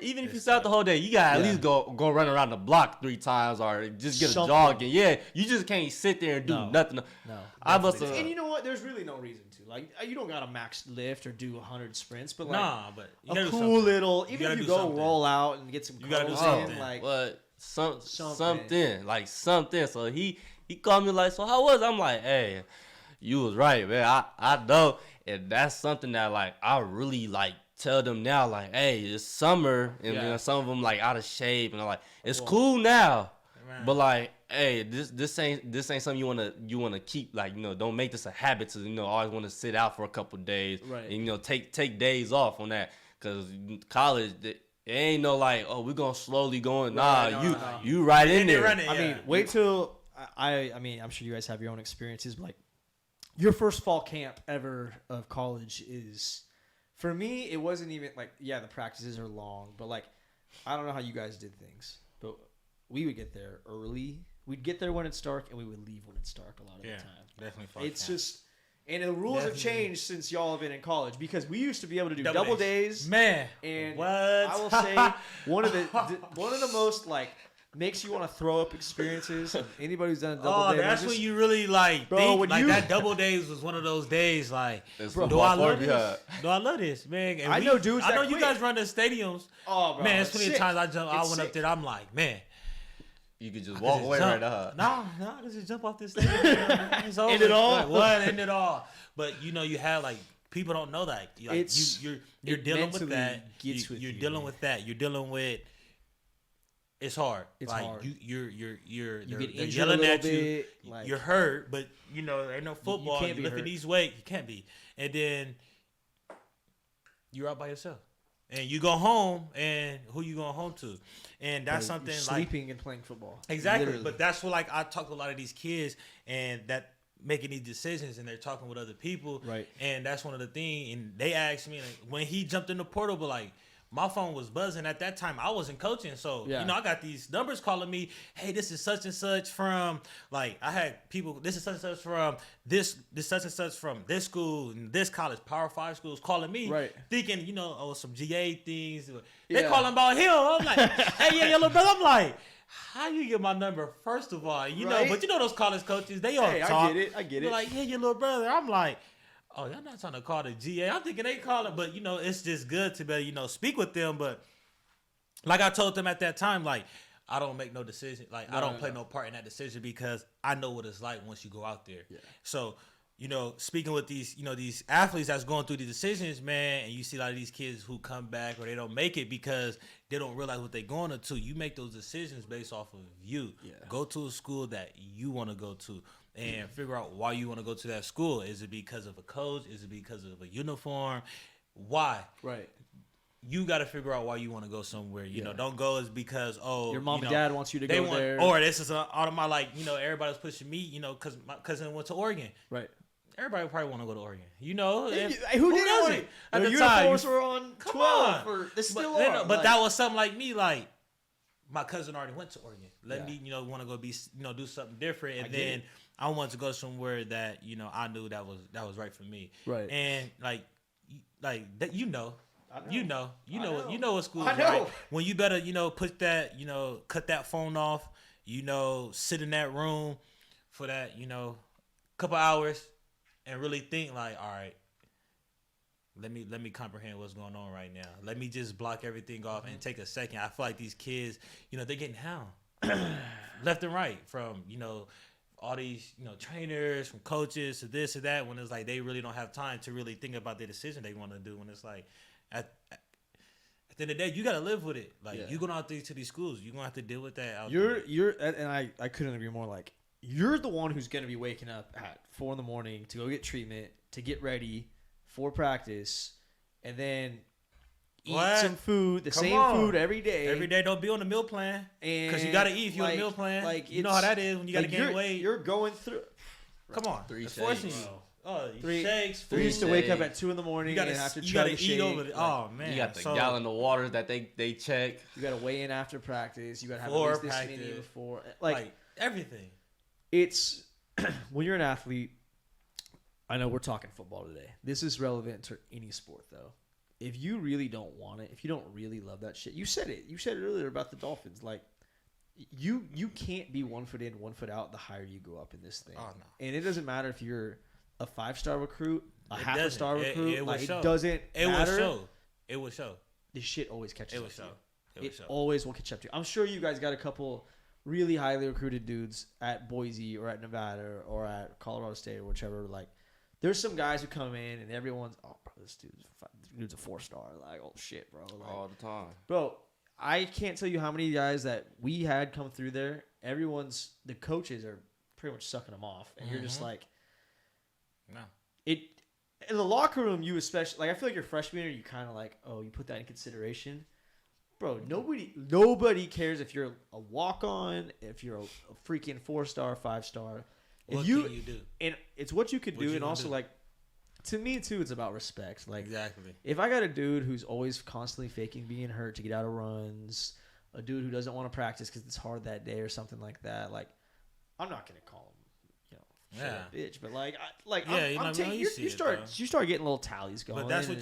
even if you sit out the whole day, you gotta at least go run around the block 3 times or just get a jog. And yeah, you just can't sit there and do nothing. No. And you know what? There's really no reason to. Like, you don't gotta max lift or do 100 sprints, but like, but a cool little. Even if you go roll out and get some. You gotta do something. Like, but something. So he called me like, so how was it? I'm like, hey, you was right, man. I know. And that's something that, like, I really, like, tell them now, like, hey, it's summer, and you know, some of them, like, out of shape, and I'm like, it's cool now, but, like, hey, this ain't something you wanna keep, like, you know, don't make this a habit to, you know, always want to sit out for a couple days, and, you know, take days off on that, because college, it ain't no, like, oh, we're gonna slowly go in. You right in there. I mean, wait till, I mean, I'm sure you guys have your own experiences, but, like, your first fall camp ever of college is, for me, it wasn't even like, the practices are long, but like, I don't know how you guys did things, but we would get there early. We'd get there when it's dark, and we would leave when it's dark a lot of the time. Definitely fall It's camp. Just, and the rules have changed since y'all have been in college, because we used to be able to do double days. Man. And what? I will say, one of the most, like, makes you want to throw up experiences of anybody who's done a double day. That's when you really like, bro, think, like, that double days was one of those days, like, do I love this, man? And I know dudes I know that you guys run the stadiums. Oh, bro, man, there's plenty of times I went up there, I'm like, man, you could just walk away right now. No, I could just jump off this stadium. It's over. End it all? Like, what? End it all. But, you know, you have, like, people don't know that. Like, you're dealing with that. You're dealing with that. You're dealing with. It's hard. It's like, hard. They're injured yelling at you. Bit, like, you're hurt, but you know, ain't no football. You can't be lifting hurt. these weights. You can't be. And then you're out by yourself. And you go home, and who you going home to? And that's something you're like sleeping and playing football. Exactly. Literally. But that's what like I talk to a lot of these kids, and that making these decisions, and they're talking with other people. Right. And that's one of the things. And they asked me like, when he jumped in the portal, but like my phone was buzzing at that time. I wasn't coaching, so Yeah. I got these numbers calling me. Hey, this is such and such from like I had people. This is such and such from this such and such from this school and this college, Power 5 schools calling me, Right. thinking some GA things. They Yeah. calling about him. I'm like, hey, yeah, your little brother. I'm like, how you get my number? First of all, Right. but those college coaches, they all talk. I get They're it. like, yeah, your little brother. I'm like, oh, y'all not trying to call the GA. I'm thinking they call it, but it's just good to be, speak with them. But like I told them at that time, like I don't make no decision. Like I don't play no part in that decision because I know what it's like once you go out there. Yeah. So, speaking with these, these athletes that's going through the decisions, man, and you see a lot of these kids who come back or they don't make it because they don't realize what they're going into. You make those decisions based off of you. Yeah. Go to a school that you want to go to. And figure out why you want to go to that school. Is it because of a coach? Is it because of a uniform? Why? Right. You got to figure out why you want to go somewhere. You know, don't go is because your mom and dad wants you to go there, or this is out of my everybody's pushing me. Because my cousin went to Oregon. Right. Everybody probably want to go to Oregon. Who doesn't? didn't? At the uniforms time, were on come 12. on. They still but, are. But that was something like me, like my cousin already went to Oregon. Let me, want to go be, do something different, and then I wanted to go somewhere that I knew that was right for me. Right. And like that, you know what school is I know. right. When you better, put that, cut that phone off, sit in that room for that, couple hours and really think like, all right, let me comprehend what's going on right now. Let me just block everything off and take a second. I feel like these kids, they're getting hound left and right from, all these, trainers, from coaches to this or that, when it's like they really don't have time to really think about the decision they want to do. When it's like, at the end of the day, you got to live with it. Like, you going out there to these schools, you're going to have to deal with that out there. And I couldn't agree more. Like, you're the one who's going to be waking up at 4 a.m. to go get treatment, to get ready for practice, and then eat some food, food every day. Every day, don't be on the meal plan. Because you got to eat if you're on the meal plan. Like, you know how that is when you got to gain weight. You're going through. Come on. 3 it's shakes. forcing you. Oh, shakes, food. We used to wake up at 2 a.m. and have to try to eat over it. Oh, man. You got the gallon of water that they check. You got to weigh in after practice. You got to have at least this many before. Like everything. It's when you're an athlete. I know we're talking football today. This is relevant to any sport, though. If you really don't want it, if you don't really love that shit, you said it. You said it earlier about the Dolphins. Like, you can't be 1 foot in, 1 foot out the higher you go up in this thing. Oh, no. And it doesn't matter if you're a 5-star recruit, a half a star recruit. It doesn't matter. It will show. This shit always catches up to you. It always will catch up to you. I'm sure you guys got a couple really highly recruited dudes at Boise or at Nevada or at Colorado State or whichever. Like, there's some guys who come in and everyone's, oh, bro, this dude's a 4-star. Like, oh shit, bro. Like, all the time, bro. I can't tell you how many guys that we had come through there. The coaches are pretty much sucking them off, and you're just like, no. In the locker room, you especially, like, I feel like your freshman year, you kind of like, oh, you put that in consideration. Bro, nobody cares if you're a walk-on, if you're a freaking 4-star, 5-star. What can you do? And it's what you could do, and also, do? like, to me, too, it's about respect. Like, exactly. If I got a dude who's always constantly faking being hurt to get out of runs, a dude who doesn't want to practice because it's hard that day or something like that, like, I'm not going to call him, bitch. But you start getting little tallies going. But that's what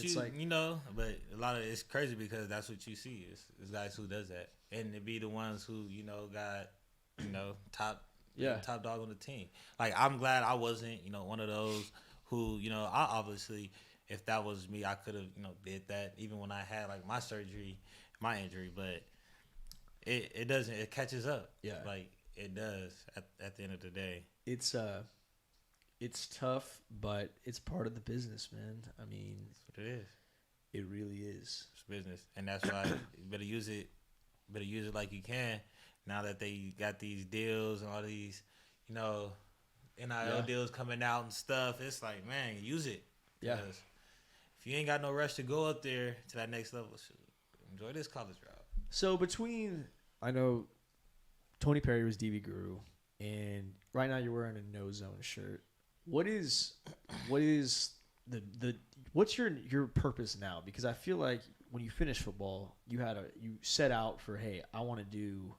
but a lot of it's crazy because that's what you see is guys who does that, and it be the ones who got top dog on the team. Like, I'm glad I wasn't one of those who I obviously, if that was me, I could have did that even when I had like my injury, but it doesn't, it catches up. Yeah, like it does at the end of the day. It's tough, but it's part of the business, man. I mean, that's what it is. It really is. It's business, and that's why you better use it. Like you can. Now that they got these deals and all these, NIL deals coming out and stuff, it's like, man, use it. Yeah. if you ain't got no rush to go up there to that next level, enjoy this college route. So I know Tony Perry was DB Guru, and right now you're wearing a no zone shirt. What's your purpose now? Because I feel like when you finish football, you set out for, hey, I want to do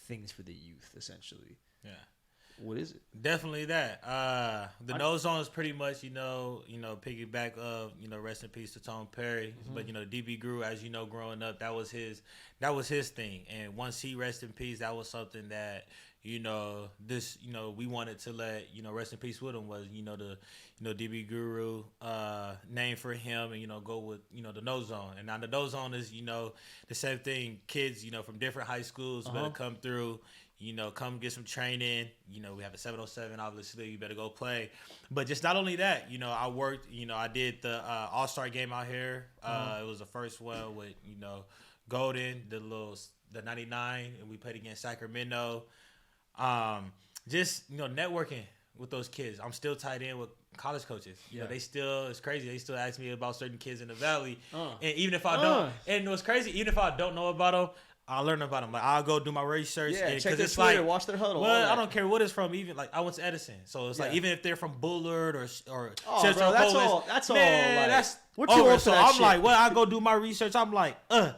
things for the youth, essentially. Yeah. What is it? Definitely that. The no zone is pretty much, piggyback of, rest in peace to Tom Perry. Mm-hmm. But, DB Guru, as you know, growing up, that was his thing. And once he rest in peace, that was something that, we wanted to let, rest in peace with him was, the DB Guru name for him and, go with, the no zone. And now the no zone is, the same thing. Kids, from different high schools better come through. Come get some training. We have a 707, obviously. You better go play. But just not only that, I worked, I did the All-Star game out here. It was the first one with, Golden, the 99, and we played against Sacramento. Networking with those kids. I'm still tied in with college coaches. Yeah. It's crazy. They still ask me about certain kids in the Valley. And even if I don't, and what's crazy, even if I don't know about them, I'll learn about them. Like, I'll go do my research. Yeah, check their it's Twitter, watch their huddle. Well, I don't care what it's from. Even I went to Edison, so it's like even if they're from Bullard or bro, that's all. Man, that's we're too over. old for So that I'm shit. like, well, I go do my research. I'm like, oh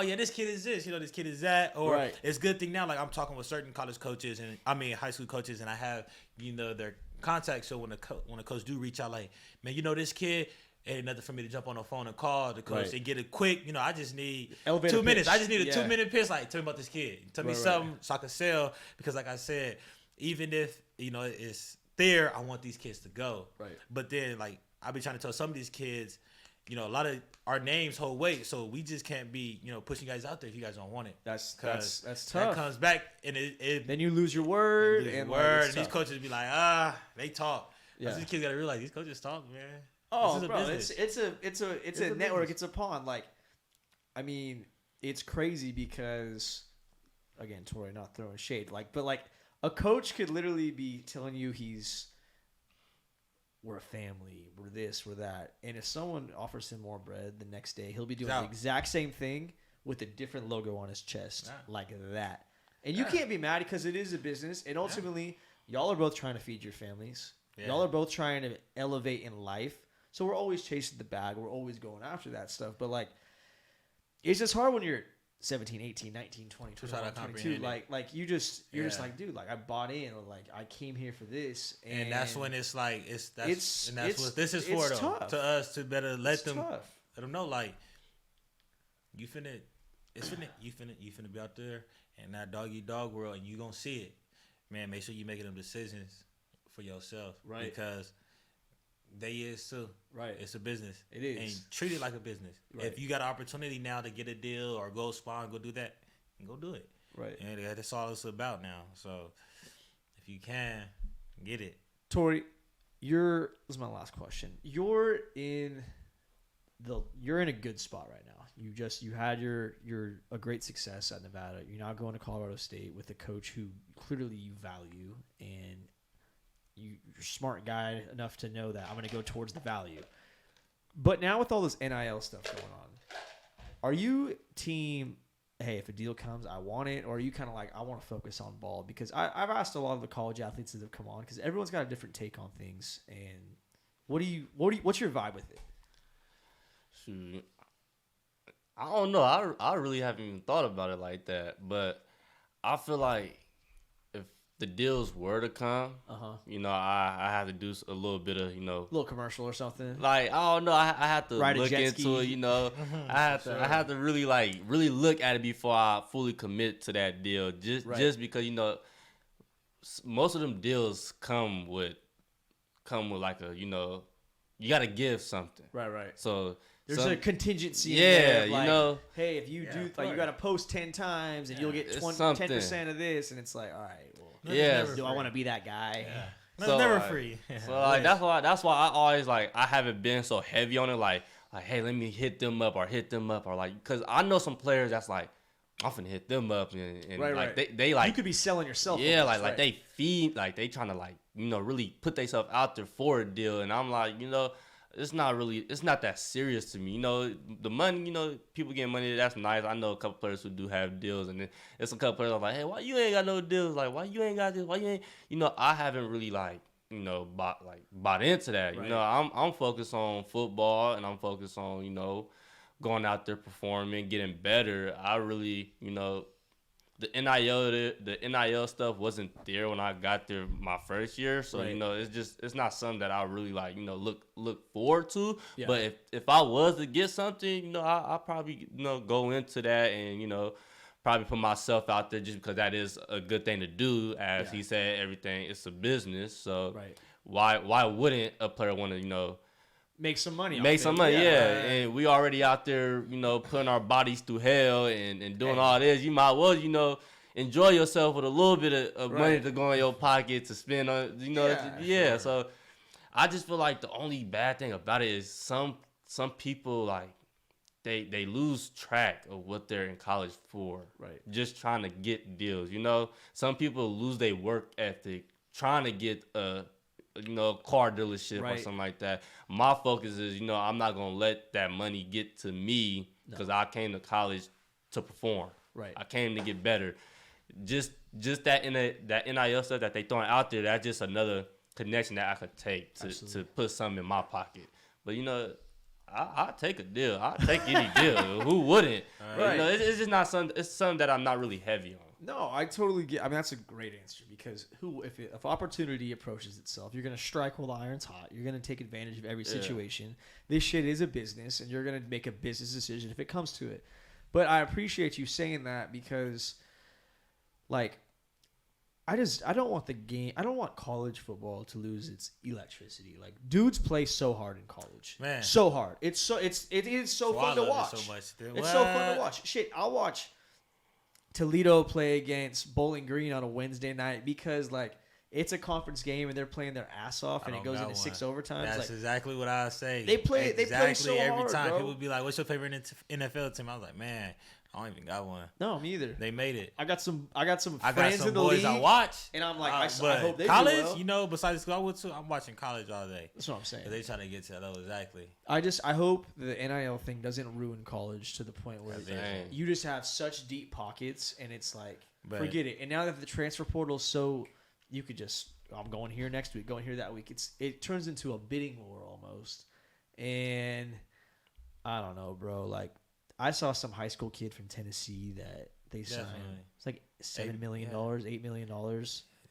yeah, this kid is this. This kid is that. Or it's a good thing now. Like I'm talking with certain college coaches high school coaches, and I have their contacts. So when the coach do reach out, like, man, this kid. Ain't nothing for me to jump on the phone and call the coach and get it quick. I just need Elevator 2 minutes. pitch. I just need a 2-minute pitch. Like, tell me about this kid. Tell me something so I can sell. Because, like I said, even if it's there, I want these kids to go. Right. But then, like, I be trying to tell some of these kids, a lot of our names hold weight, so we just can't be pushing you guys out there if you guys don't want it. That's tough. That comes back and then you lose your word. And these coaches be like, they talk. Yeah. These kids gotta realize these coaches talk, man. Oh, bro, it's a network. It's a pond. Like, I mean, it's crazy because, again, Tory, not throwing shade. But a coach could literally be telling you we're a family, we're this, we're that, and if someone offers him more bread the next day, he'll be doing the exact same thing with a different logo on his chest, like that. And you can't be mad because it is a business, and ultimately, y'all are both trying to feed your families. Yeah. Y'all are both trying to elevate in life. So we're always chasing the bag. We're always going after that stuff. But, it's just hard when you're 17, 18, 19, 20, 21, 22. You're just like, dude, I bought in. Or, I came here for this. And that's when it's like, that's what this is for, though. Tough. To us to better let them know, you finna be out there in that dog-eat-dog world, and you gonna see it. Man, make sure you making them decisions for yourself. Right. Because they is too. Right. It's a business. It is. And treat it like a business. Right. If you got an opportunity now to get a deal or go spot and go do that, go do it. Right. And that's all it's about now. So if you can, get it. Tory, this is my last question. You're in a good spot right now. You had your a great success at Nevada. You're now going to Colorado State with a coach who clearly you value, and you're a smart guy enough to know that I'm going to go towards the value. But now with all this NIL stuff going on, are you team, hey, if a deal comes, I want it? Or are you kind of like, I want to focus on ball? Because I've asked a lot of the college athletes that have come on, because everyone's got a different take on things. And what's your vibe with it? Shoot, I don't know. I really haven't even thought about it like that. But I feel like if the deals were to come, I have to do a little bit of, a little commercial or something. Like, I don't know. I have to look into it, I have to really look at it before I fully commit to that deal. Just because, most of them deals come with like a, you got to give something. Right. So there's a contingency in there. Hey, if you do, you got to post 10 times and you'll get 10% of this. And it's like, all right, well, do I want to be that guy? Yeah. So, never free. So that's why I always I haven't been so heavy on it. Like, hey, let me hit them up, or because I know some players that's like, I'm finna hit them up, and right. They you could be selling yourself. Yeah, they feed, they trying to really put themselves out there for a deal, and I'm like, it's not that serious to me. You know, the money, you know, people getting money, that's nice. I know a couple players who do have deals, and then it's a couple players I'm like, hey, why you ain't got no deals? Like, why you ain't got this? Why you ain't? You know, I haven't really like, you know, bought into that. Right. You know, I'm focused on football, and I'm focused on, you know, going out there performing, getting better. I really, you know, the NIL stuff wasn't there when I got there my first year. So, you know, it's not something that I really like, you know, look forward to. Yeah. But if I was to get something, you know, I probably, you know, go into that and, you know, probably put myself out there just because that is a good thing to do. As he said, everything, it's a business. So why wouldn't a player want to, you know, make some money. And we already out there, you know, putting our bodies through hell and doing all this. You might well, you know, enjoy yourself with a little bit of money to go in your pocket to spend on, you know. Sure. So I just feel like the only bad thing about it is some people, like, they lose track of what they're in college for. Right. Just trying to get deals, you know. Some people lose their work ethic trying to get a car dealership or something like that. My focus is, you know, I'm not going to let that money get to me because I came to college to perform. Right. I came to get better. Just that NIL stuff that they throwing out there, that's just another connection that I could take to put something in my pocket. But, you know, I'll take a deal. I'll take any deal. Who wouldn't? Right. You know, it's just not something. It's something that I'm not really heavy on. No, I totally get. I mean, that's a great answer because if opportunity approaches itself, you're gonna strike while the iron's hot. You're gonna take advantage of every situation. This shit is a business, and you're gonna make a business decision if it comes to it. But I appreciate you saying that because, like, I don't want the game. I don't want college football to lose its electricity. Like, dudes play so hard in college, man, so hard. It is so fun to watch. It's so fun to watch. Shit, I'll watch Toledo play against Bowling Green on a Wednesday night because, like, it's a conference game and they're playing their ass off and it goes into 6 overtimes. That's exactly what I say. They play so every hard, time. bro. People would be like, "What's your favorite NFL team?" I was like, "Man, I don't even got one." No, me either. They made it. I got some friends in the boys league I watch, and I'm like, I hope they college. do well. You know, besides school, I'm watching college all day. That's what I'm saying. They trying to get to that level exactly. I hope the NIL thing doesn't ruin college to the point where you just have such deep pockets and it's like, forget it. And now that the transfer portal is so, you could just, I'm going here next week, going here that week. It turns into a bidding war almost. And I don't know, bro. Like, I saw some high school kid from Tennessee that they signed. It's like $7 million, $8 million.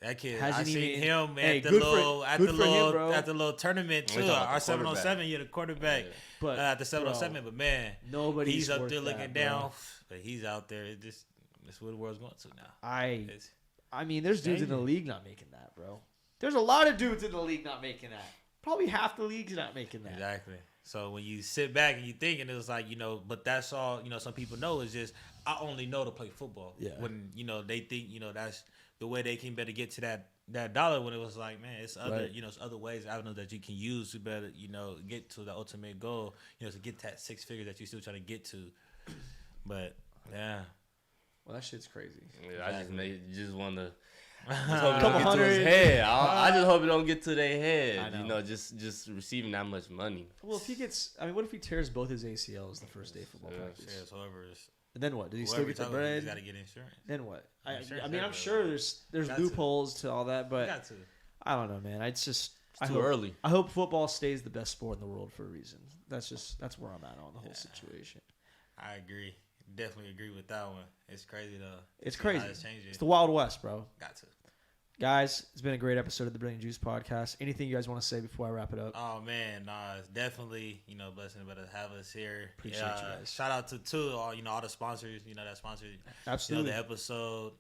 That kid, I seen him at the little tournament too. Our 707, the quarterback. Yeah. But at the 707, but man, he's up there looking down. But he's out there. That's where the world's going to now. I mean, there's dudes in the league not making that, bro. There's a lot of dudes in the league not making that. Probably half the league's not making that. Exactly. So when you sit back and you think, and it's like, you know, but that's all, you know, some people know is just, I only know to play football. Yeah. When, you know, they think, you know, that's the way they can better get to that dollar, when it was like, man, it's other, you know, it's other ways, avenues that you can use to better, you know, get to the ultimate goal, you know, to get that 6 figure that you're still trying to get to. But, yeah. Well, that shit's crazy. Yeah, I just want to. Just hope it don't get to his head. I just hope it don't get to their head. You know, just receiving that much money. Well, if he gets, I mean, what if he tears both his ACLs the first day of football practice? And then what? Does he still get the bread? He's got to get insurance. Then what? I mean, I'm sure there's loopholes to all that, but I don't know, man. It's too early. I hope football stays the best sport in the world for a reason. That's where I'm at on the whole situation. I agree. Definitely agree with that one. It's crazy though. It's crazy. It's the Wild West, bro. Got to. Guys, it's been a great episode of the Brilliant Juice podcast. Anything you guys want to say before I wrap it up? Oh man, it's definitely, you know, blessing to have us here. Appreciate you guys. Shout out to all, you know, all the sponsors, you know, that sponsored, absolutely, you know, the episode.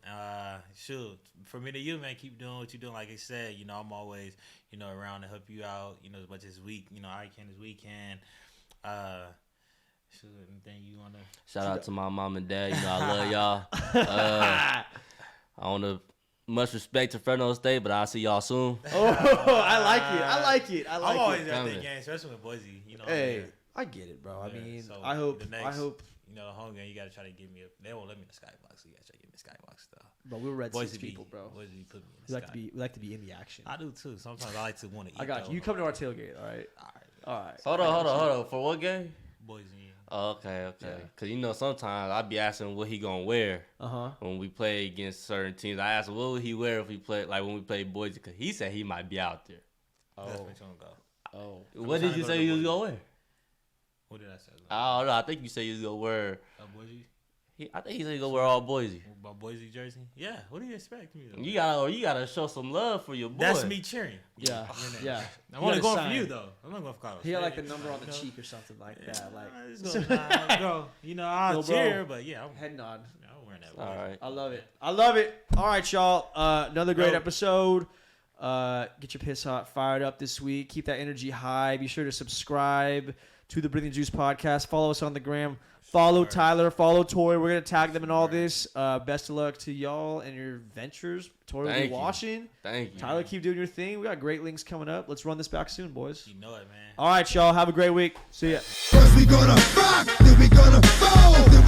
Shoot, from me to you, man, keep doing what you're doing. Like I said, you know, I'm always, you know, around to help you out, you know, as much as I can as we can. Anything you wanna shout out to my mom and dad. You know, I love y'all. I wanna much respect to Fresno State, but I'll see y'all soon. I like it. I'm always at the game, especially with Boise. You know, hey, I get it, bro. I mean, so I hope. You know, the home game, you gotta try to give me they won't let me in the skybox, so you gotta try to give me the skybox stuff. But we're Red Sox people, bro. Boise put me in the we like to be in the action. I do too. Sometimes I like to want to eat. I got you. You come to our tailgate, all right? All right. Hold on. For what game? Boise. Oh, okay. Yeah. Cause sometimes I be asking what he gonna wear when we play against certain teams. I asked him what would he wear if we play when we play Boise, cause he said he might be out there. That's where he's gonna go. Oh. What did you say you was gonna wear? What did I say? I don't know. I think you said you was gonna wear. Boise. I think he said he gonna wear all Boise. About Boise jersey? Yeah. What do you expect me to? You gotta show some love for your boy. That's me cheering. Yeah. I'm only going for you though. I'm not going for Carlos. He had like the number on the cheek or something like that. Like, I'll cheer, but yeah, head nod. I'm wearing that. All right. I love it. All right, y'all. Another great episode. Get your piss hot fired up this week. Keep that energy high. Be sure to subscribe to the Breathing Juice podcast. Follow us on the gram. Follow Tyler. Follow Tory. We're going to tag them in all this. Best of luck to y'all and your ventures. Tory will be watching. Thank you. Tyler, keep doing your thing. We got great links coming up. Let's run this back soon, boys. You know it, man. All right, y'all. Have a great week. See ya. First we gonna rock, then we gonna fold, then